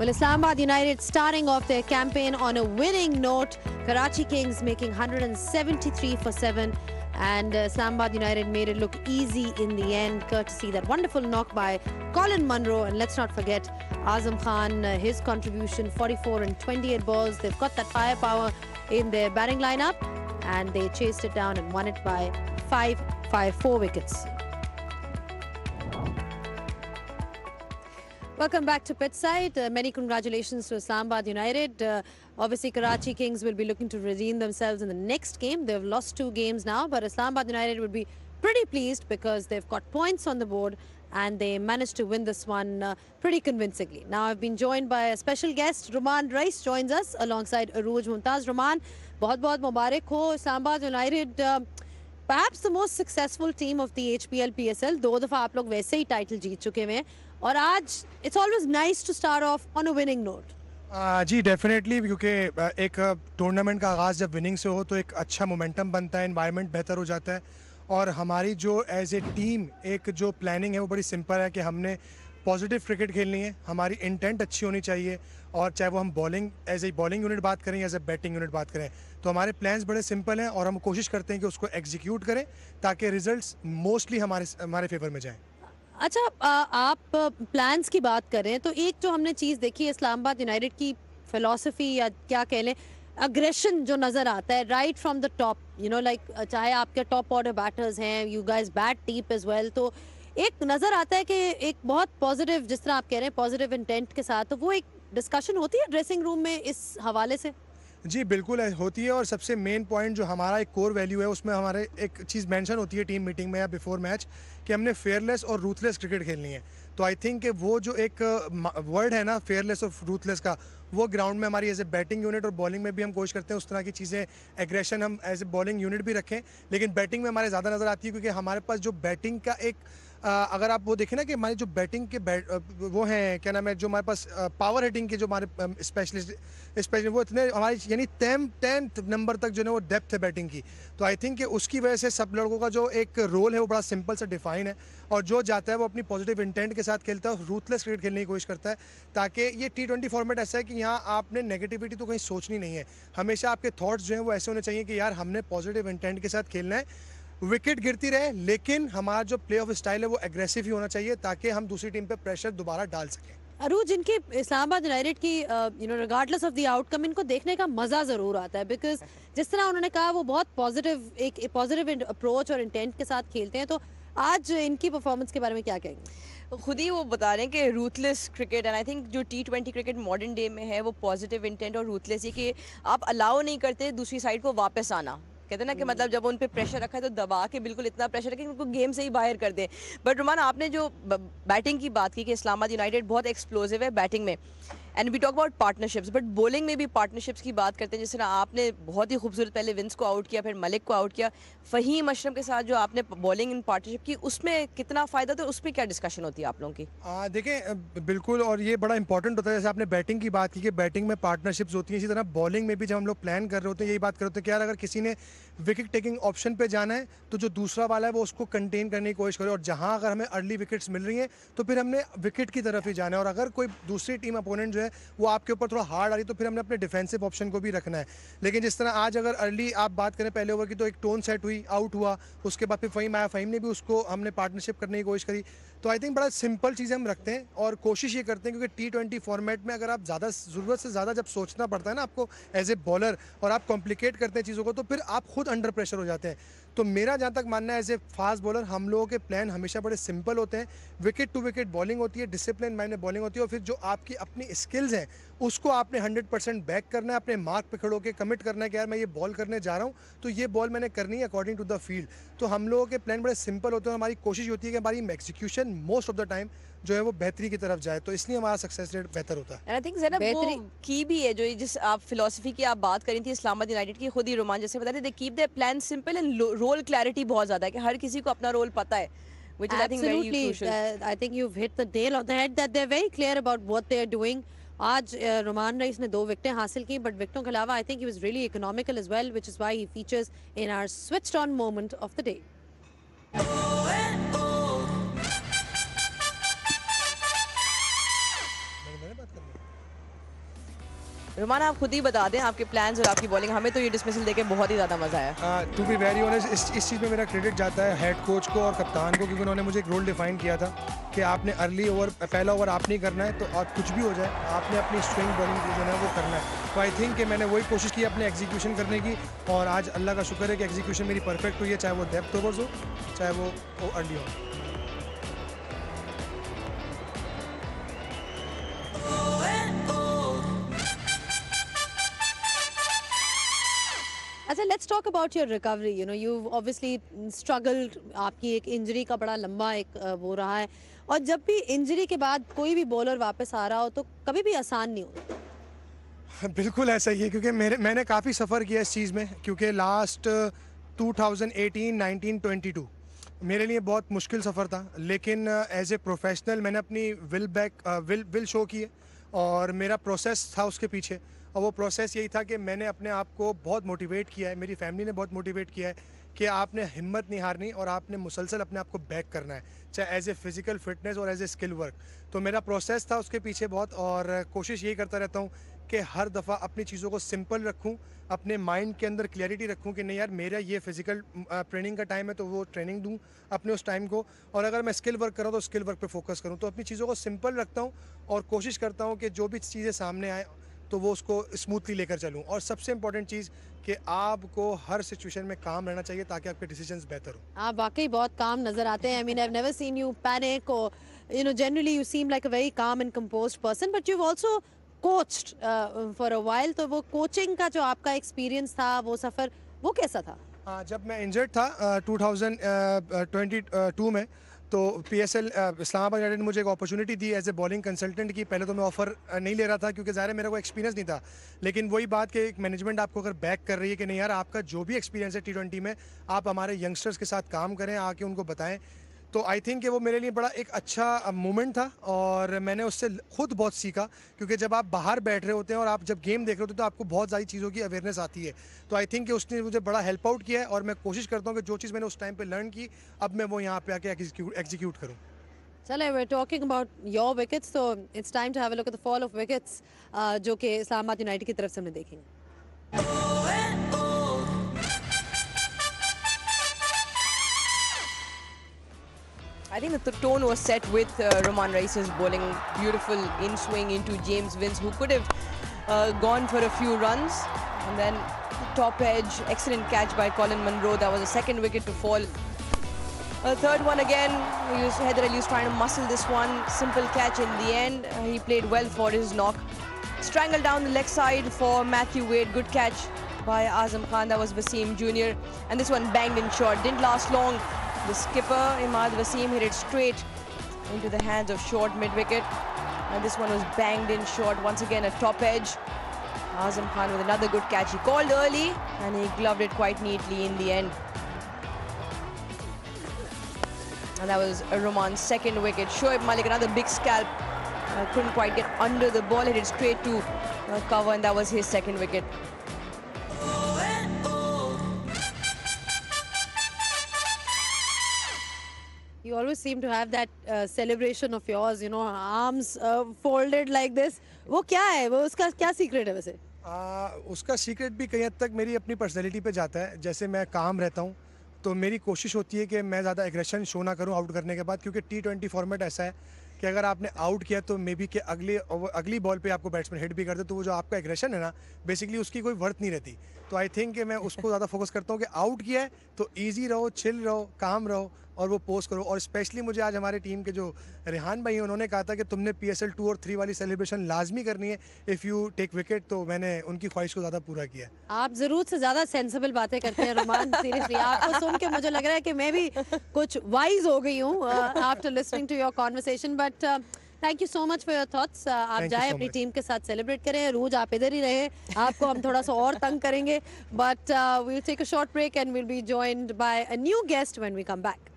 Well, Islamabad United starting off their campaign on a winning note. Karachi Kings making 173 for 7. And Islamabad United made it look easy in the end, courtesy that wonderful knock by Colin Munro. And let's not forget Azam Khan, his contribution, 44 and 28 balls. They've got that firepower in their batting lineup, and they chased it down and won it by 4 wickets. Welcome back to Pitchside. Many congratulations to Islamabad United. Obviously, Karachi Kings will be looking to redeem themselves in the next game. They've lost 2 games now, but Islamabad United would be pretty pleased because they've got points on the board and they managed to win this one pretty convincingly. Now, I've been joined by a special guest. Ruman Rice joins us alongside Arooj Mumtaz. Ruman, बहुत-बहुत मुबारक हो. Islamabad United, perhaps the most successful team of the HPL PSL. 2 दफ़ा आप लोग वैसे ही title जीत चुके हैं और आज it's always nice to start off on a winning note. जी डेफिनेटली, क्योंकि एक टूर्नामेंट का आगाज़ जब विनिंग से हो तो एक अच्छा मोमेंटम बनता है, एनवायरनमेंट बेहतर हो जाता है. और हमारी जो एज ए टीम एक जो प्लानिंग है वो बड़ी सिंपल है कि हमने पॉजिटिव क्रिकेट खेलनी है. हमारी इंटेंट अच्छी होनी चाहिए, और चाहे वो हम bowling as a bowling unit बात करें या एज ए बैटिंग यूनिट बात करें, तो हमारे प्लान्स बड़े सिंपल हैं और हम कोशिश करते हैं कि उसको एग्जीक्यूट करें ताकि रिजल्ट्स मोस्टली हमारे फेवर में जाएं. अच्छा, आप प्लान्स की बात करें तो एक जो हमने चीज़ देखी है इस्लामाबाद यूनाइटेड की फिलॉसफी या क्या कह लें, अग्रेशन जो नज़र आता है right from the top, you know, like चाहे आपके टॉप ऑर्डर बैटर्स हैं, you guys bat deep as well, तो एक नज़र आता है कि एक बहुत पॉजिटिव, जिस तरह आप कह रहे हैं पॉजिटिव इंटेंट के साथ, तो वो एक डिस्कशन होती है ड्रेसिंग रूम में इस हवाले से. जी बिल्कुल होती है, और सबसे मेन पॉइंट जो हमारा एक कोर वैल्यू है उसमें हमारे एक चीज़ मेंशन होती है टीम मीटिंग में या बिफोर मैच कि हमने फेयरलेस और रूथलेस क्रिकेट खेलनी है. तो आई थिंक कि वो जो एक वर्ड है ना, फेयरलेस और रूथलेस का, वो ग्राउंड में हमारी एज ए बैटिंग यूनिट और बॉलिंग में भी हम कोशिश करते हैं उस तरह की चीज़ें, एग्रेशन हम एज ए बॉलिंग यूनिट भी रखें, लेकिन बैटिंग में हमारे ज़्यादा नज़र आती है क्योंकि हमारे पास जो बैटिंग का एक अगर आप वो देखें ना कि हमारी जो बैटिंग के वो हैं, क्या नाम है, जो हमारे पास पावर हिटिंग के जो हमारे स्पेशलिस्ट वो इतने हमारी यानी 10th नंबर तक जो है वो डेप्थ है बैटिंग की. तो आई थिंक कि उसकी वजह से सब लड़कों का जो एक रोल है वो बड़ा सिंपल सा डिफाइन है, और जो जाता है वो अपनी पॉजिटिव इंटेंट के साथ खेलता है, रूथलेस क्रिकेट खेलने की कोशिश करता है, ताकि ये T20 फॉर्मेट ऐसा है कि यहाँ आपने नेगेटिविटी तो कहीं सोचनी नहीं है. हमेशा आपके थॉट्स जो हैं वो ऐसे होने चाहिए कि यार हमने पॉजिटिव इंटेंट के साथ खेलना है, विकेट गिरती रहे लेकिन हमारा जो प्ले ऑफ स्टाइल है वो एग्रेसिव ही होना चाहिए ताकि हम दूसरी टीम पे प्रेशर दोबारा डाल सकें. अरूज, इनकी इस्लामाबाद यूनाइटेड की you know regardless of the outcome इनको देखने का मज़ा ज़रूर आता है, बिकॉज जिस तरह उन्होंने कहा वो बहुत पॉजिटिव एक पॉजिटिव अप्रोच और इंटेंट के साथ खेलते हैं. तो आज इनकी परफॉर्मेंस के बारे में क्या कहेंगे? खुद ही वो बता रहे हैं कि ruthless cricket, and I think जो T20 क्रिकेट मॉडर्न डे में है वो पॉजिटिव इंटेंट और रूथलेस, ये कि आप अलाउ नहीं करते दूसरी साइड को वापस आना. कहते हैं ना कि मतलब जब उन पे प्रेशर रखा है तो दबा के बिल्कुल इतना प्रेशर रखें कि उनको गेम से ही बाहर कर दें. बट रुमान, आपने जो बैटिंग की बात की कि इस्लामाबाद यूनाइटेड बहुत एक्सप्लोसिव है बैटिंग में, and we talk about partnerships, but bowling में भी पार्टनरशिप्स की बात करते हैं. जिस तरह आपने बहुत ही खूबसूरत पहले विंस को आउट किया, फिर मलिक को आउट किया, फ़हीम अशरफ के साथ जो आपने बॉलिंग इन पार्टनरशिप की, उसमें कितना फ़ायदा था, उस पर क्या डिस्कशन होती है आप लोगों की? देखें बिल्कुल, और ये बड़ा इंपॉर्टेंट होता है. जैसे आपने बैटिंग की बात की कि बैटिंग में पार्टनरशिप्स होती हैं, इसी तरह बॉलिंग में भी जब हम लोग प्लान कर रहे होते हैं यही बात कर रहे होते हैं कि यार अगर किसी ने विकेट टेकिंग ऑप्शन पे जाना है तो जो दूसरा वाला है वो उसको कंटेन करने की कोशिश करे, और जहां अगर हमें अर्ली विकेट्स मिल रही हैं तो फिर हमने विकेट की तरफ ही जाना है, और अगर कोई दूसरी टीम अपोनेंट जो है वो आपके ऊपर थोड़ा हार्ड आ रही तो फिर हमने अपने डिफेंसिव ऑप्शन को भी रखना है. लेकिन जिस तरह आज अगर अर्ली आप बात करें पहले ओवर की, तो एक टोन सेट हुई, आउट हुआ, उसके बाद फिर फ़हीम आया, फ़हीम ने भी उसको हमने पार्टनरशिप करने की कोशिश करी. तो आई थिंक बड़ा सिंपल चीज़ें हम रखते हैं और कोशिश ये करते हैं क्योंकि T20 फॉर्मेट में अगर आप ज़्यादा ज़रूरत से ज़्यादा जब सोचना पड़ता है ना आपको एज ए बॉलर, और आप कॉम्प्लिकेट करते हैं चीज़ों को, तो फिर आप खुद अंडर प्रेशर हो जाते हैं. तो मेरा जहाँ तक मानना है एज ए फास्ट बॉलर हम लोगों के प्लान हमेशा बड़े सिंपल होते हैं. विकेट टू विकेट बॉलिंग होती है, डिसिप्लिन माइंड में बॉलिंग होती है, और फिर जो आपकी अपनी स्किल्स हैं उसको आपने 100% बैक करना है, अपने मार्क पे खड़े होकर कमिट करना है कि यार मैं ये बॉल करने जा रहा हूँ तो ये बॉल मैंने करनी है अकॉर्डिंग टू द फील्ड. तो हम लोगों के प्लान बड़े सिंपल होते हैं, हमारी कोशिश होती है कि हमारी execution most of the time जो है वो बेहतरी की तरफ जाए, तो इसलिए हमारा सक्सेस रेट बेहतर होता है. एंड आई थिंक ज़रा वो की भी है जो जिस आप फिलॉसफी की आप बात करी थी इस्लामाबाद यूनाइटेड की, खुद ही रोमान जैसे बता रहे थे, they keep their plan simple and role clarity बहुत ज़्यादा है कि हर किसी को अपना रोल पता है, which is I think very crucial. I think you've hit the nail on the head that they're very clear about what they're doing. आज रुमान रईस ने 2 विकेटें हासिल की, बट विकेटों के अलावा I think he was really economical as well, which is why he features in our switched on moment of the day. Rumman, आप खुद ही बता दें आपके प्लान्स और आपकी बॉलिंग। हमें तो ये डिसमिसल देके बहुत ही ज़्यादा मज़ा आया। टू बी वेरी ऑनेस्ट, इस चीज़ में मेरा क्रेडिट जाता है हेड कोच को और कप्तान को, क्योंकि उन्होंने मुझे एक रोल डिफाइन किया था कि आपने अर्ली ओवर, पहला ओवर आप नहीं करना है, तो आप कुछ भी हो जाए आपने अपनी स्विंग बॉलिंग जो है वो करना है। तो आई थिंक कि मैंने वही कोशिश की अपने एग्जीक्यूशन करने की, और आज अल्लाह का शुक्र है कि एग्जीक्यूशन मेरी परफेक्ट हुई है, चाहे वो डेप्थ ओवर्स हो चाहे वो अर्ली हो। अच्छा, let's talk about your recovery. You know, you obviously struggled, आपकी एक इंजरी का बड़ा लंबा एक वो रहा है, और जब भी इंजरी के बाद कोई भी बॉलर वापस आ रहा हो तो कभी भी आसान नहीं होता। बिल्कुल ऐसा ही है, क्योंकि मैंने काफ़ी सफ़र किया इस चीज़ में, क्योंकि लास्ट 2018, 19, 22 मेरे लिए बहुत मुश्किल सफ़र था, लेकिन एज ए प्रोफेशनल मैंने अपनी विल शो की है, और मेरा प्रोसेस था उसके पीछे, और वो प्रोसेस यही था कि मैंने अपने आप को बहुत मोटिवेट किया है, मेरी फैमिली ने बहुत मोटिवेट किया है कि आपने हिम्मत नहीं हारनी और आपने मुसलसल अपने आप को बैक करना है, चाहे एज ए फिज़िकल फिटनेस और एज ए स्किल वर्क। तो मेरा प्रोसेस था उसके पीछे बहुत, और कोशिश यही करता रहता हूँ कि हर दफ़ा अपनी चीज़ों को सिंपल रखूँ, अपने माइंड के अंदर क्लैरिटी रखूँ कि नहीं यार, मेरा ये फिज़िकल ट्रेनिंग का टाइम है तो वो ट्रेनिंग दूँ अपने उस टाइम को, और अगर मैं स्किल वर्क कर रहा हूँ तो स्किल वर्क पे फोकस करूँ। तो अपनी चीज़ों को सिंपल रखता हूँ और कोशिश करता हूँ कि जो भी चीज़ें सामने आए तो वो उसको स्मूथली लेकर चलूँ। और सबसे इम्पोर्टेंट चीज़ कि आपको हर सिचुएशन में काम रहना चाहिए ताकि आपके डिसीजंस बेहतर हो। आप वाकई बहुत काम नजर आते हैं। I mean, I have never seen you panic, और you know, generally you seem like a very calm and composed person, but you also coached for a while. तो वो कोचिंग का जो आपका एक्सपीरियंस था, वो सफ़र, वो कैसा था? हाँ, जब मैं इंजर्ड था 2022 में, तो PSL इस्लामाबाद यूनाइटेड ने मुझे एक अपॉर्चुनिटी दी एज ए बॉलिंग कंसल्टेंट की। पहले तो मैं ऑफर नहीं ले रहा था, क्योंकि ज़ाहिर है मेरा कोई एक्सपीरियंस नहीं था, लेकिन वही बात कि एक मैनेजमेंट आपको अगर बैक कर रही है कि नहीं यार, आपका जो भी एक्सपीरियंस है T20 में, आप हमारे यंगस्टर्स के साथ काम करें, आके उनको बताएं, तो आई थिंक कि वो मेरे लिए बड़ा एक अच्छा मोमेंट था, और मैंने उससे खुद बहुत सीखा, क्योंकि जब आप बाहर बैठ रहे होते हैं और आप जब गेम देख रहे होते हैं तो आपको बहुत सारी चीज़ों की अवेयरनेस आती है। तो आई थिंक कि उसने मुझे बड़ा हेल्प आउट किया है, और मैं कोशिश करता हूँ कि जो चीज़ मैंने उस टाइम पे लर्न की, अब मैं वो यहाँ पे आके एग्जीक्यूट करूँ। चले, we're talking about your wickets, so it's time to have a look at the fall of wickets, जो कि इस्लामाबाद यूनाइटेड की तरफ से हमने देखेंगे। I think the tone was set with Roman Reis's bowling. Beautiful in swing into James Vince, who could have gone for a few runs. And then top edge, excellent catch by Colin Munro. That was the second wicket to fall. Third one again, Heather Ali was trying to muscle this one. Simple catch in the end. He played well for his knock. Strangled down the leg side for Matthew Wade. Good catch by Azam Khan. That was Wasim Jr. And this one banged in short. Didn't last long. The skipper, Imad Wasim, hit it straight into the hands of short mid-wicket. And this one was banged in short. Once again, a top edge. Azam Khan with another good catch. He called early and he gloved it quite neatly in the end. And that was Roman's second wicket. Shoaib Malik, another big scalp. Couldn't quite get under the ball. Hit it straight to cover, and that was his second wicket. You always seem to have that celebration of yours, you know, arms folded like this. वो क्या है? वो उसका क्या secret है वैसे? उसका secret भी कहीं हद तक मेरी अपनी पर्सनैलिटी पे जाता है। जैसे मैं काम रहता हूँ तो मेरी कोशिश होती है कि मैं ज़्यादा एग्रेशन शो ना करूँ आउट करने के बाद, क्योंकि T20 फॉर्मेट ऐसा है कि अगर आपने आउट किया तो मे बी कि अगली बॉल पे आपको बैट्समैन हिट भी कर दे, तो वो जो आपका एग्रेशन है ना, बेसिकली उसकी कोई वर्थ नहीं रहती। तो आई थिंक कि मैं उसको ज़्यादा फोकस करता हूँ कि आउट किया है तो ईजी रहो, चिल रहो, काम रहो और वो पोस्ट करो। और स्पेशली मुझे आज हमारे टीम के जो रेहान भाई हैं, उन्होंने कहा था कि तुमने PSL 2 और 3 वाली सेलिब्रेशन लाजमी करनी है इफ़ यू टेक विकेट, तो मैंने उनकी ख्वाहिश को ज़्यादा पूरा किया। आप ज़रूरत से ज़्यादा सेंसिबल बातें करते हैं रोमान। सीरियसली आपको सुन के मुझे लग रहा है कि मैं भी कुछ वाइज हो गई हूँ after listening to your conversation. But thank you so much for your thoughts. आप जाए अपनी टीम के साथ सेलिब्रेट करें। रोज आप इधर ही रहे, आपको हम थोड़ा सा और तंग करेंगे। But we'll take a short break and will be joined by a new guest when we come back.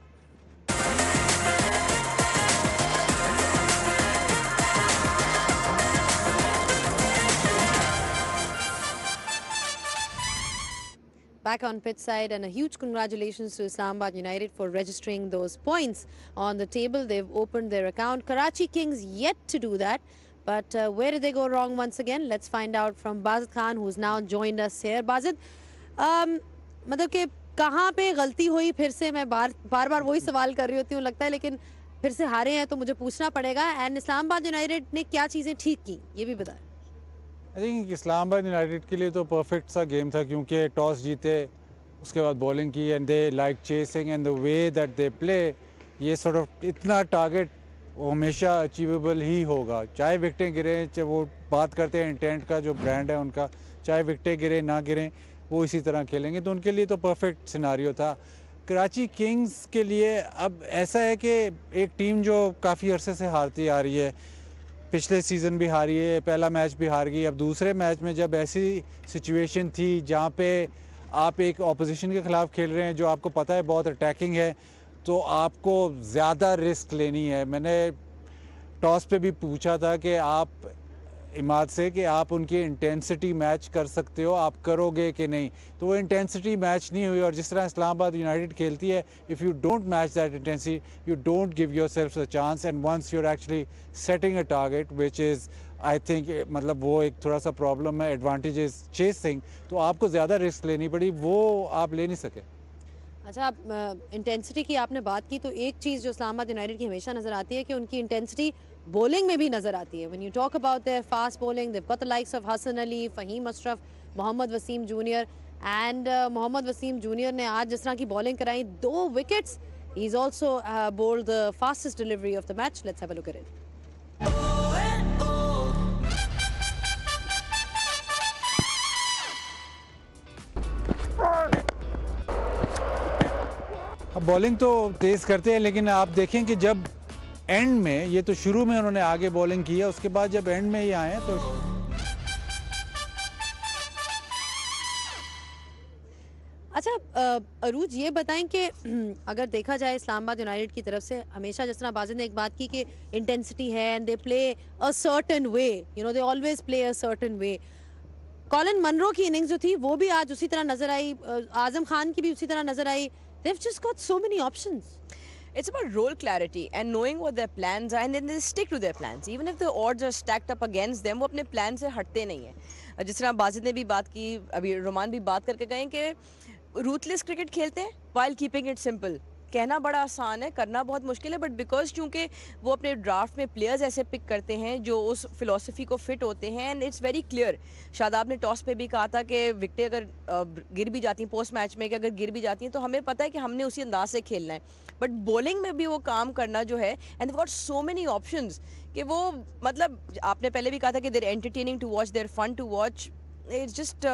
Back on pitch side, and a huge congratulations to Islamabad United for registering those points on the table. They've opened their account. Karachi Kings yet to do that. But where did they go wrong once again? Let's find out from Bazid Khan, who's now joined us here. Bazid, मतलब कि कहाँ पे गलती हुई? फिर से मैं बार बार वही सवाल कर रही होती हूँ लगता है, लेकिन फिर से हारे हैं तो मुझे पूछना पड़ेगा. एंड इस्लामाबाद यूनाइटेड ने क्या चीज़ें ठीक की, ये भी बताएं. आई थिंक इस्लामाबाद यूनाइटेड के लिए तो परफेक्ट सा गेम था, क्योंकि टॉस जीते, उसके बाद बॉलिंग की, and they like chasing and the way that they play, ये सॉर्ट ऑफ इतना टारगेट हमेशा अचीवेबल ही होगा, चाहे विकटें गिरें, चाहे वो बात करते हैं इंटेंट का जो ब्रांड है उनका, चाहे विकटें गिरें ना गिरें वो इसी तरह खेलेंगे, तो उनके लिए तो परफेक्ट सिनारियो था. कराची किंग्स के लिए अब ऐसा है कि एक टीम जो काफ़ी अरसे से हारती आ रही है, पिछले सीज़न भी हारी है, पहला मैच भी हार गई, अब दूसरे मैच में जब ऐसी सिचुएशन थी जहाँ पे आप एक ऑपोजिशन के ख़िलाफ़ खेल रहे हैं जो आपको पता है बहुत अटैकिंग है, तो आपको ज़्यादा रिस्क लेनी है. मैंने टॉस पे भी पूछा था कि आप इमाद से कि आप उनकी इंटेंसिटी मैच कर सकते हो, आप करोगे कि नहीं, तो वो इंटेंसिटी मैच नहीं हुई. और जिस तरह इस्लामाबाद यूनाइटेड खेलती है, if you don't match that intensity, you don't give yourself a chance, and once you are actually setting a target which is I think मतलब वो एक थोड़ा सा प्रॉब्लम है, एडवांटेज इज चेसिंग, तो आपको ज़्यादा रिस्क लेनी पड़ी, वो आप ले नहीं सके. अच्छा, इंटेंसिटी की आपने बात की तो एक चीज़ जो इस्लामाबाद यूनाइटेड की हमेशा नज़र आती है कि उनकी इंटेंसिटी बॉलिंग में भी नज़र आती है. When you talk about their fast bowling, they have got the likes of Hasan Ali, Fahim Ashraf, Mohammad Wasim junior. And Mohammad Wasim junior ने आज जिस तरह की बॉलिंग कराई, 2 wickets, he is also bowled the fastest delivery of the match. Let's have a look at it. अब bowling तो तेज़ करते हैं, लेकिन आप देखें कि जब एंड में, ये तो शुरू में उन्होंने आगे बॉलिंग की है, उसके बाद जब एंड में ये आए तो अच्छा, अरूज ये बताएं कि अगर देखा जाए इस्लामाबाद यूनाइटेड की तरफ से हमेशा जिस तरह बाजिद ने एक बात की कि इंटेंसिटी है and they play a certain way, you know they always play a certain way. Colin Munro की इनिंग्स जो थी वो भी आज उसी तरह नजर आई, आजम खान की भी उसी तरह नजर आई. They've just got so many options. It's about role clarity and knowing what their plans are, and then they stick to their plans. Even if the odds are stacked up against them, वो अपने plan से हटते नहीं हैं. जिस तरह बाजिद ने भी बात की, अभी रोमान भी बात करके गए कि रूथलेस क्रिकेट खेलते हैं while keeping it simple. कहना बड़ा आसान है, करना बहुत मुश्किल है, बट बिकॉज चूंकि वो अपने ड्राफ्ट में प्लेयर्स ऐसे पिक करते हैं जो उस फिलोसफी को फिट होते हैं, and it's very clear. Shadab ने टॉस पे भी कहा था कि विकेटें अगर गिर भी जाती हैं पोस्ट मैच में, कि अगर गिर भी जाती हैं तो हमें पता है कि हमने उसी अंदाज से खेलना है. बट बॉलिंग में भी वो काम करना जो है, and they got so many options कि वो मतलब आपने पहले भी कहा था कि they're entertaining to watch, they're fun to watch. It's just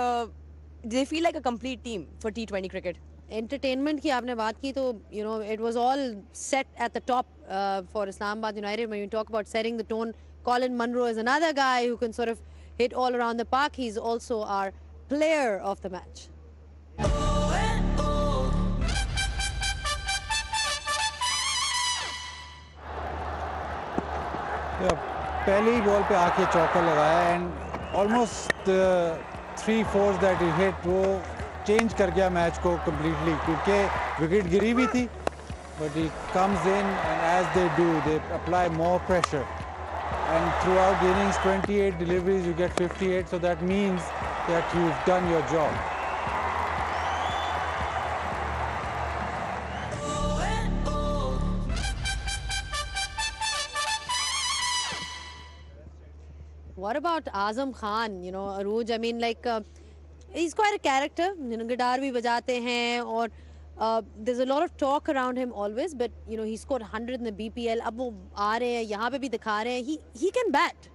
they feel like a complete team for T20 cricket. Entertainment की आपने बात की तो you know it was all set at the top for Islamabad United. When you talk about setting the tone, Colin Munro is another guy who can sort of hit all around the park. He is also our player of the match. पहले ही ball पे आके चौका लगाया, and almost 3/4 that he hit वो change कर गया match को कम्प्लीटली, क्योंकि विकेट गिरी भी थी, but he comes in and as they do they apply more pressure, and throughout the innings 28 deliveries you get 58, so that means that you have done your job. What about Azam Khan? You know, Arooj, I mean, like, he's quite a character. You know, guitar भी बजाते हैं और there's a lot of talk around him always. But you know, he scored 100 in the BPL. अब वो आ रहे हैं, यहाँ पे भी दिखा रहे हैं. He can bat.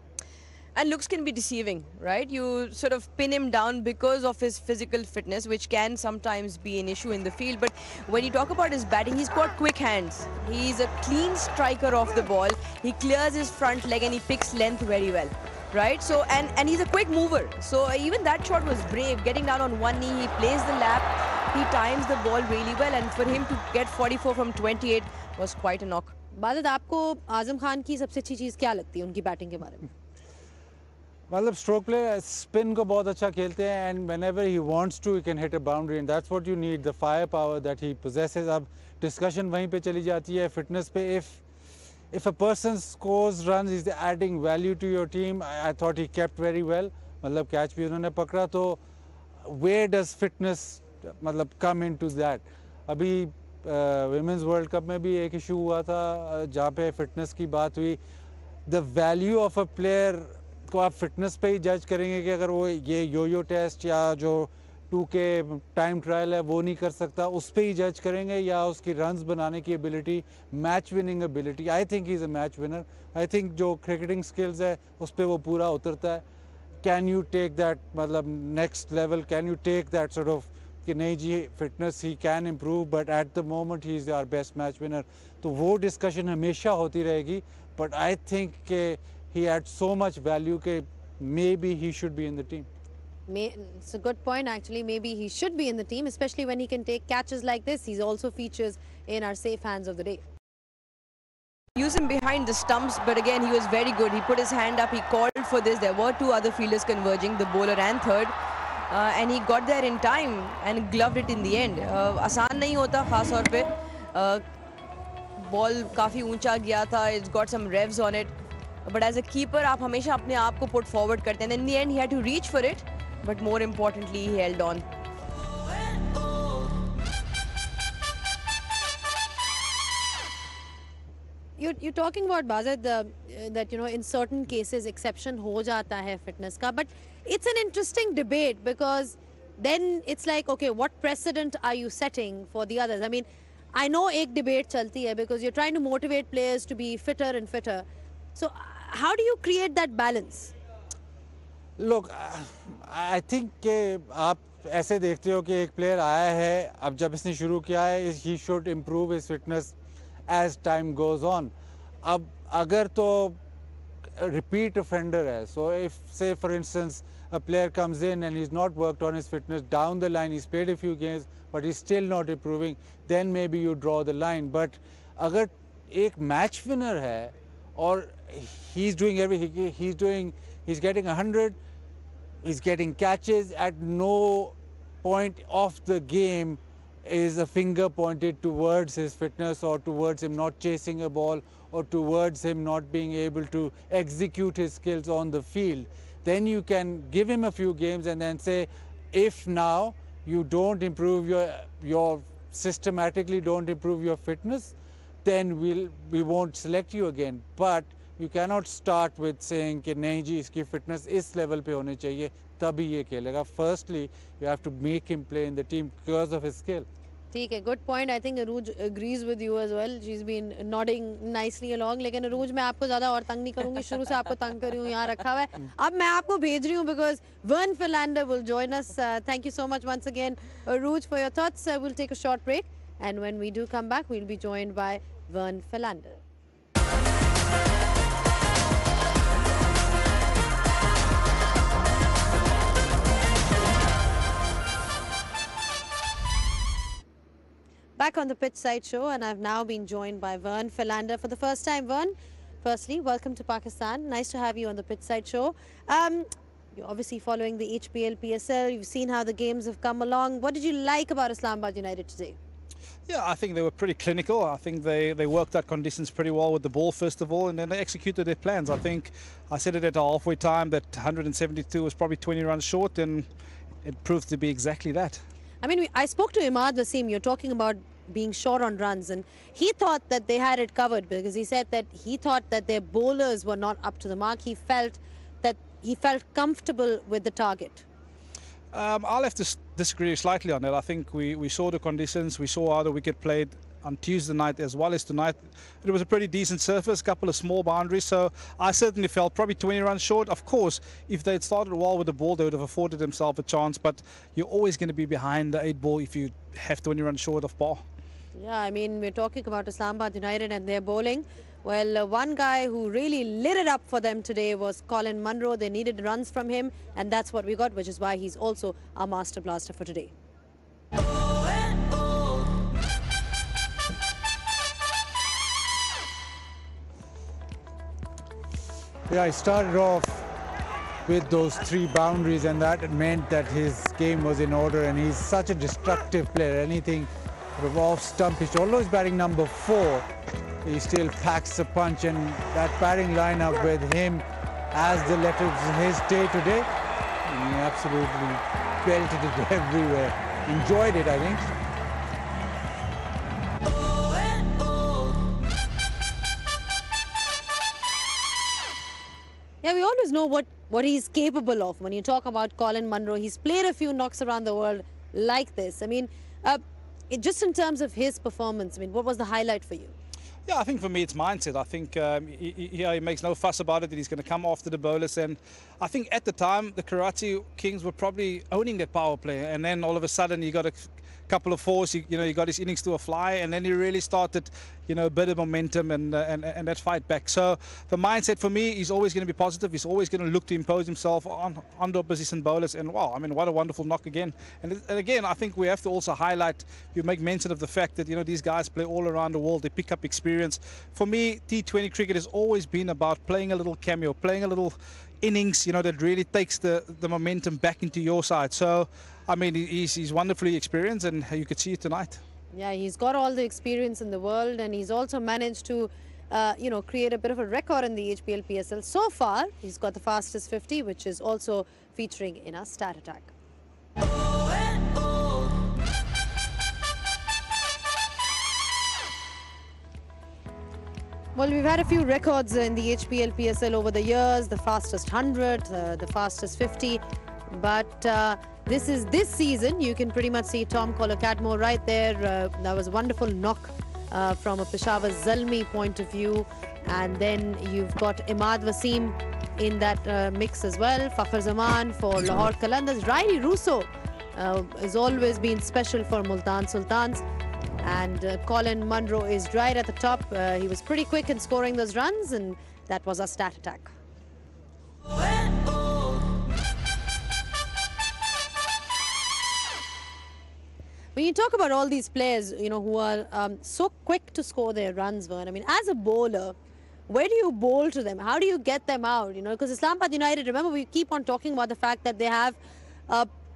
And looks can be deceiving, right? You sort of pin him down because of his physical fitness, which can sometimes be an issue in the field. But when you talk about his batting, he's got quick hands. He's a clean striker off the ball. He clears his front leg and he picks length very well, right? So, and he's a quick mover. So even that shot was brave, getting down on one knee. He plays the lap. He times the ball really well. And for him to get 44 from 28 was quite a knock. बादल, आपको आजम खान की सबसे अच्छी चीज़ क्या लगती है उनकी batting के बारे में? मतलब स्ट्रोक प्ले, स्पिन को बहुत अच्छा खेलते हैं, and whenever he wants to he can hit a boundary, and that's what you need, the firepower that he possesses. अब डिस्कशन वहीं पे चली जाती है फिटनेस पे. if a person scores runs, is adding value to your team. I thought he kept very well. मतलब catch भी उन्होंने पकड़ा तो where does fitness मतलब come into that? अभी women's world cup में भी एक issue हुआ था जहाँ पे fitness की बात हुई. The value of a player को आप फिटनेस पे ही जज करेंगे कि अगर वो ये यो टेस्ट या जो 2K टाइम ट्रायल है वो नहीं कर सकता उस पे ही जज करेंगे या उसकी रन्स बनाने की ability match winning ability. I think he is a match winner. I think जो क्रिकेटिंग स्किल्स है उस पर वो पूरा उतरता है. कैन यू टेक दैट मतलब next level, can you take that sort of कि नहीं जी fitness he can improve but at the moment he is our best match winner. तो वो डिस्कशन हमेशा होती रहेगी. बट आई थिंक के he had so much value that maybe he should be in the team. It's a good point actually. Maybe he should be in the team, especially when he can take catches like this. He also features in our safe hands of the day. Use him behind the stumps, but again he was very good. He put his hand up, he called for this. There were two other fielders converging, the bowler and third, and he got there in time and gloved it in the end. आसान नहीं होता खास तौर पे. Ball काफी ऊंचा गया था. It's got some revs on it. But as a keeper, आप हमेशा अपने आप को put forward करते हैं. And in the end, he had to reach for it. But more importantly, he held on. You're talking about Bazad that in certain cases exception हो जाता है fitness का, but it's an interesting debate because then it's like, okay, what precedent are you setting for the others? I mean, I know एक debate चलती है because you're trying to motivate players to be fitter and fitter. So how do you create that balance? Look, I think कि आप ऐसे देखते हो कि एक प्लेयर आया है, अब जब इसने शुरू किया है, he should improve his fitness as time goes on. अब अगर तो repeat offender है, so if say for instance a player comes in and he's not worked on his fitness down the line, he's played a few games but he's still not improving, then maybe you draw the line. But अगर एक match winner है और he's doing everything, he's getting 100, he's getting catches, at no point of the game is a finger pointed towards his fitness or towards him not chasing a ball or towards him not being able to execute his skills on the field. Then you can give him a few games and then say, if now you don't improve your systematically don't improve your fitness, then we won't select you again. But you cannot start with saying कि नहीं जी इसकी fitness इस level पे होनी चाहिए तभी ये खेलेगा. Firstly, you have to make him play in the team because of his skill. ठीक है, good point. I think Aruj agrees with you as well. She's been nodding nicely along. लेकिन Aruj मैं आपको ज़्यादा और तंग नहीं करूँगी. शुरू से आपको तंग कर रही हूँ, यहाँ रखा हुआ है. अब मैं आपको भेज रही हूँ because Vern Philander will join us. Thank you so much once again, Aruj, for your thoughts. We'll take a short break, and when we do come back, we'll be joined by Vern Philander. Back on the Pitch Side show, and I've now been joined by Vern Philander for the first time. Vern, firstly, welcome to Pakistan. Nice to have you on the Pitch Side show. You're obviously following the HPL, PSL. You've seen how the games have come along. What did you like about Islamabad United today? Yeah, I think they were pretty clinical. I think they worked out conditions pretty well with the ball, first of all, and then they executed their plans. I think I said it at the halfway time that 172 was probably 20 runs short, and it proved to be exactly that. I mean, I spoke to Imad Wasim. You're talking about being short on runs, and he thought that they had it covered because he said that he thought that their bowlers were not up to the mark. He felt comfortable with the target. I'll have to disagree slightly on that. I think we saw the conditions, we saw how the wicket played on Tuesday night as well as tonight. It was a pretty decent surface, a couple of small boundaries, so I certainly felt probably 20 runs short. Of course, if they'd started well with the ball, they would have afforded themselves a chance, but you're always going to be behind the 8 ball if you have 20 runs short of par. Yeah, I mean, we're talking about Islamabad United and their bowling. Well, one guy who really lit it up for them today was Colin Munro. They needed runs from him, and that's what we got, which is why he's also our master blaster for today. Yeah, he started off with those 3 boundaries, and that meant that his game was in order, and he's such a destructive player. Anything sort of off stump pitch. Although he's batting number 4, he still packs a punch, and that batting lineup with him as the letter of his day today, and he absolutely belted it everywhere. Enjoyed it, I think. Yeah, we always know what he's capable of. When you talk about Colin Munro, he's played a few knocks around the world like this. I mean, just in terms of his performance, I mean, what was the highlight for you? Yeah, I think for me it's mindset. I think he makes no fuss about it, that he's going to come after the bowlers. And I think at the time, the Karachi Kings were probably owning their power play. And then all of a sudden, he got a couple of fours, he got his innings to a fly. And then he really started, a bit of momentum and that fight back. So the mindset for me, he's always going to be positive. He's always going to look to impose himself on the opposition bowlers. And wow, I mean, what a wonderful knock again. And again, I think we have to also highlight, you make mention of the fact that, these guys play all around the world. They pick up experience. For me, T20 cricket has always been about playing a little cameo, playing a little innings, that really takes the momentum back into your side. So, I mean, he's wonderfully experienced, and you could see it tonight. Yeah, he's got all the experience in the world, and he's also managed to, create a bit of a record in the HPL PSL. So far, he's got the fastest 50, which is also featuring in our stat attack. Well, we've had a few records in the HPL PSL over the years, the fastest 100, the fastest 50. But this season, you can pretty much see Tom Collar-Cadmore right there. That was a wonderful knock from a Peshawar Zalmi point of view. And then you've got Imad Wasim in that mix as well. Fakhar Zaman for Lahore Qalandars. Riley Russo has always been special for Multan Sultans. And Colin Munro is right at the top. He was pretty quick in scoring those runs, and that was our stat attack. When you talk about all these players, who are so quick to score their runs, Vern, I mean, as a bowler, where do you bowl to them? How do you get them out? Because Islamabad United, remember, we keep on talking about the fact that they have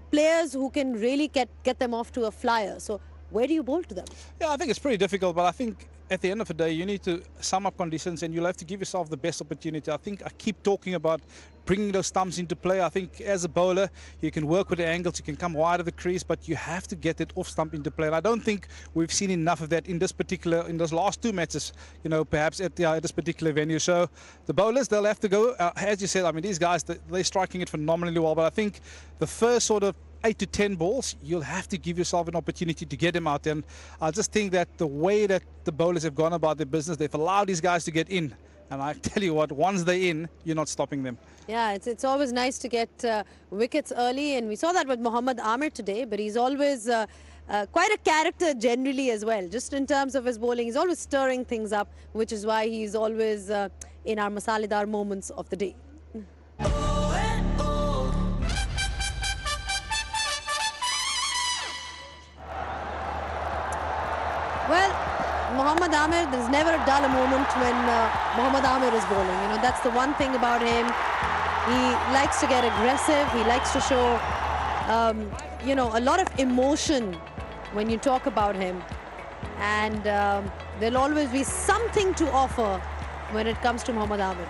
players who can really get them off to a flyer. So where do you bowl to them? Yeah, I think it's pretty difficult, but I think at the end of the day, you need to sum up conditions, and you'll have to give yourself the best opportunity. I think I keep talking about bringing those stumps into play. I think as a bowler, you can work with the angles, you can come wide of the crease, but you have to get that off stump into play. And I don't think we've seen enough of that in those last 2 matches, perhaps at this particular venue. So the bowlers, they'll have to go, as you said, I mean, these guys, they're striking it phenomenally well, but I think the first sort of 8 to 10 balls, you'll have to give yourself an opportunity to get them out. And I just think that the way that the bowlers have gone about their business, they've allowed these guys to get in. And I tell you what, once they're in, you're not stopping them. Yeah, it's always nice to get wickets early. And we saw that with Mohammad Amir today, but he's always quite a character generally as well. Just in terms of his bowling, he's always stirring things up, which is why he's always in our Masalidar moments of the day. Well, Mohammad Amir, there's never a dull moment when Mohammad Amir is bowling. That's the one thing about him. He likes to get aggressive. He likes to show, a lot of emotion when you talk about him. And there'll always be something to offer when it comes to Mohammad Amir.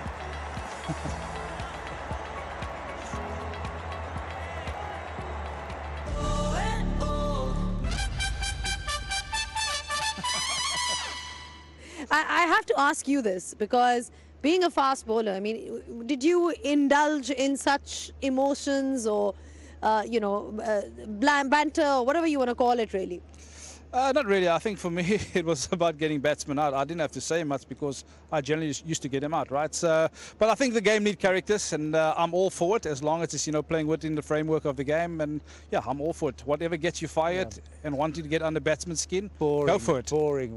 I have to ask you this, because being a fast bowler, I mean, did you indulge in such emotions or, banter or whatever you want to call it, really? Not really. I think for me, it was about getting batsmen out. I didn't have to say much because I generally used to get them out, right? So, but I think the game needs characters, and I'm all for it as long as it's, playing within the framework of the game. And yeah, I'm all for it. Whatever gets you fired and wanting to get under batsman's skin, go for it. Boring.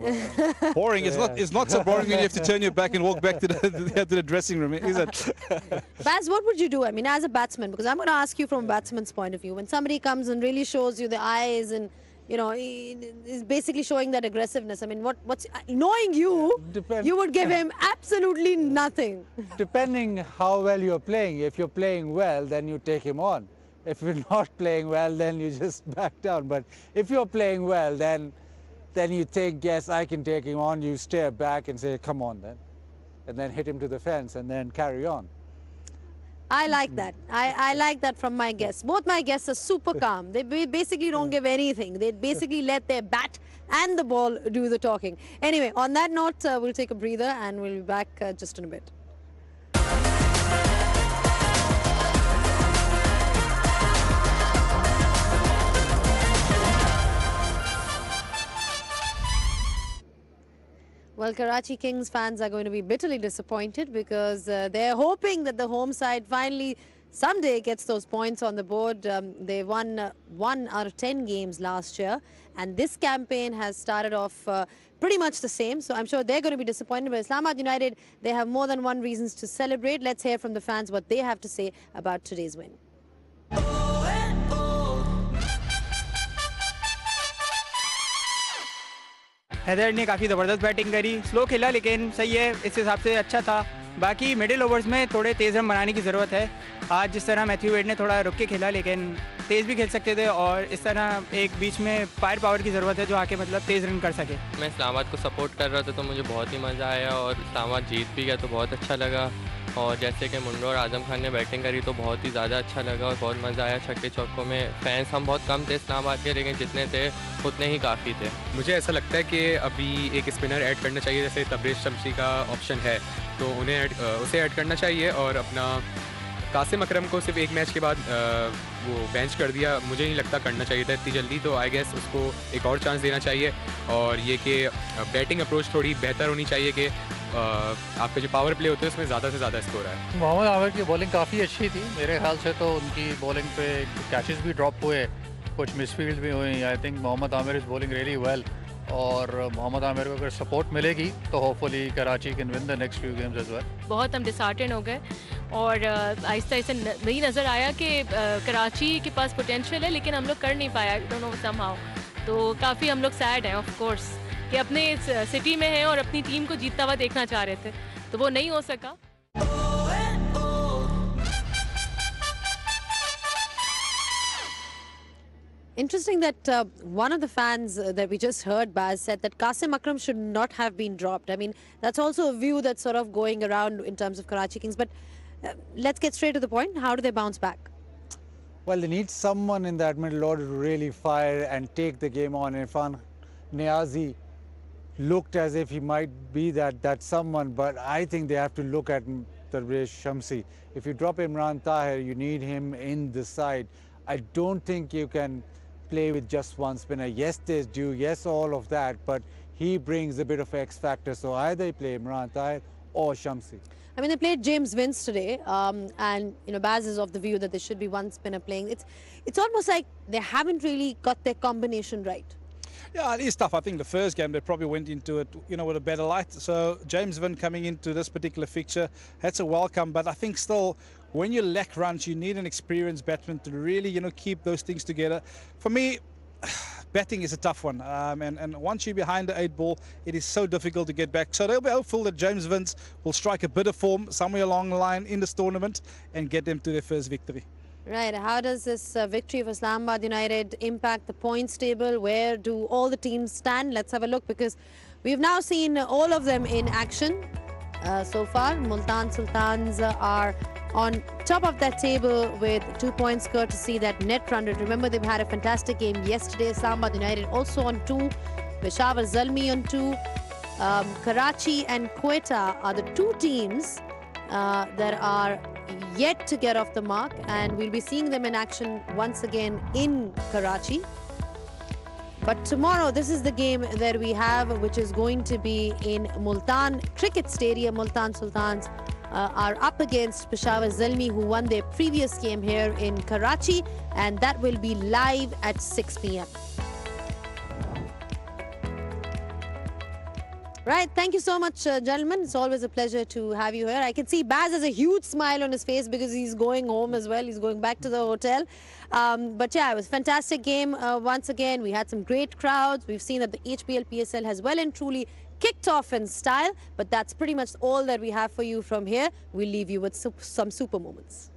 Boring. It's not so boring when you have to turn your back and walk back to the dressing room, is it? Baz, what would you do? I mean, as a batsman, because I'm going to ask you from a batsman's point of view. When somebody comes and really shows you the eyes and he's basically showing that aggressiveness. I mean, what's knowing you, you would give him absolutely nothing. Depending how well you're playing. If you're playing well, then you take him on. If you're not playing well, then you just back down. But if you're playing well, then then you think, yes, I can take him on. You stare back and say, come on then. And then hit him to the fence and then carry on. I like that. I like that from my guests. Both my guests are super calm. They basically don't give anything. They basically let their bat and the ball do the talking. Anyway, on that note, we'll take a breather and we'll be back just in a bit. Well, Karachi Kings fans are going to be bitterly disappointed because they're hoping that the home side finally someday gets those points on the board. They won 1 out of 10 games last year, and this campaign has started off pretty much the same. So I'm sure they're going to be disappointed. But Islamabad United, they have more than one reasons to celebrate. Let's hear from the fans what they have to say about today's win. Haider ने काफ़ी ज़बरदस्त batting करी, slow खेला लेकिन सही है, इस हिसाब से अच्छा था। बाकी मिडिल ओवर्स में थोड़े तेज़ रन बनाने की ज़रूरत है। आज जिस तरह मैथ्यू वेड ने थोड़ा रुक के खेला लेकिन तेज़ भी खेल सकते थे और इस तरह एक बीच में फायर पावर की ज़रूरत है जो आके मतलब तेज़ रन कर सके। मैं इस्लामाबाद को सपोर्ट कर रहा था तो मुझे बहुत ही मज़ा आया और इस्लामाबाद जीत भी गया तो बहुत अच्छा लगा। और जैसे कि मुंडो और आजम खान ने बैटिंग करी तो बहुत ही ज़्यादा अच्छा लगा और बहुत मज़ा आया छक्के चौकों में। फैंस हम बहुत कम थे इस्लामाबाद के, लेकिन जितने थे उतने ही काफ़ी थे। मुझे ऐसा लगता है कि अभी एक स्पिनर ऐड करना चाहिए, जैसे तबरेज़ शमसी का ऑप्शन है तो उसे ऐड करना चाहिए। और अपना कासिम अकरम को सिर्फ एक मैच के बाद वो बेंच कर दिया, मुझे नहीं लगता करना चाहिए था इतनी जल्दी। तो आई गेस उसको एक और चांस देना चाहिए और ये कि बैटिंग अप्रोच थोड़ी बेहतर होनी चाहिए कि आपका जो पावर प्ले होता है उसमें ज़्यादा से ज़्यादा स्कोर आए। मोहम्मद आमिर की बॉलिंग काफ़ी अच्छी थी मेरे ख्याल से, तो उनकी बॉलिंग पे कैचेस भी ड्रॉप हुए, कुछ मिसफील्ड भी हुई। I think Mohammad Amir is bowling really well और मोहम्मद आमिर को अगर सपोर्ट मिलेगी तो hopefully Karachi can win the next few games as well. बहुत हम डिसहार्टेंड हो गए और आहिस्ता आहिस्ता नहीं नज़र आया कि कराची के पास पोटेंशियल है लेकिन हम लोग कर नहीं पाया, डोंट नो समहाउ। तो काफ़ी हम लोग सैड हैं ऑफ कोर्स कि अपने सिटी में हैं और अपनी टीम को जीतता हुआ देखना चाह रहे थे तो वो नहीं हो सका। Interesting that one of the fans that we just heard, Baz, said that Qasim Akram should not have been dropped. I mean, that's also a view that's sort of going around in terms of Karachi Kings. But let's get straight to the point. How do they bounce back? Well, they need someone in that middle order to really fire and take the game on. Irfan Niazi looked as if he might be that someone, but I think they have to look at Tarbresh Shamsi. If you drop Imran Tahir, you need him in the side. I don't think you can play with just one spinner. Yes, there's Dew, yes, all of that, but he brings a bit of X factor. So either you play Imran Tahir or Shamsi. I mean, they played James Vince today, and Baz is of the view that there should be one spinner playing. It's almost like they haven't really got their combination right. Yeah, it is tough. I think the first game they probably went into it, with a better light. So James Vin coming into this particular fixture, that's a welcome. But I think still, when you lack runs, you need an experienced batsman to really, keep those things together. For me, batting is a tough one. And once you're behind the 8 ball, it is so difficult to get back. So they'll be hopeful that James Vince will strike a bit of form somewhere along the line in this tournament and get them to their first victory. Right. How does this victory of Islamabad United impact the points table? Where do all the teams stand? Let's have a look, because we've now seen all of them in action so far. Multan Sultans are on top of that table with 2 points courtesy that net run rate. Remember, they've had a fantastic game yesterday. Islamabad United also on 2. Peshawar Zalmi on 2. Karachi and Quetta are the 2 teams that are yet to get off the mark, and we'll be seeing them in action once again in Karachi. But tomorrow, this is the game that we have, which is going to be in Multan Cricket Stadium. Multan Sultans are up against Peshawar Zalmi, who won their previous game here in Karachi, and that will be live at 6 p.m. Right, thank you so much, gentlemen. It's always a pleasure to have you here. I can see Baz has a huge smile on his face because he's going home as well. He's going back to the hotel. But yeah, it was a fantastic game once again. We had some great crowds. We've seen that the HPL PSL has well and truly kicked off in style. But that's pretty much all that we have for you from here. We'll leave you with some super moments.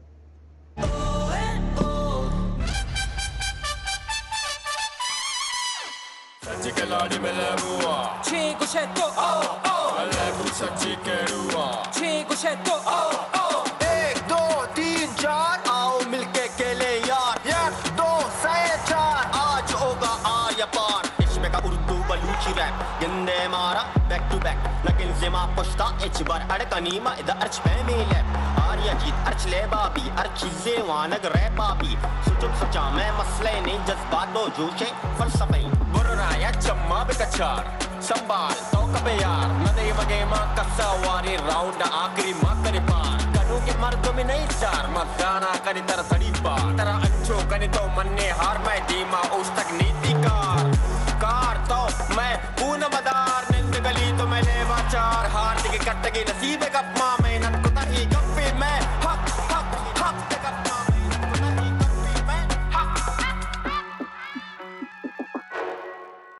एक दो तीन चार आओ मिलके खेले यार, एक दो से चार आज होगा आर या पार. इसमें का उर्दू बलूची रैप गंदे मारा बैक टू बैक लेकिन जिमा पुश्ता इच बार अड़कनी मा इधर अर्च पे मिले आर्या जीत अर्च ले बाबी अर्चीजे वानग रे बाबी सुचुम सचा में मसले नहीं जज्बात दो जोशे फलसफे बुर्राया चम्मा बेकचार संभाल तो कबे यार नदे मगे मां कसावारी राउंड आखिरी मां करे पार कनु के मर्दों में नहीं चार मगाना कनी तर सड़ी पार तेरा अच्छो कनी तो मन्ने हार मैं दीमा उस तक नीति कार तो मैं पूर्ण मदार निंद गली तो मैं लेवा चार हार दिखे कट्टगी नसीब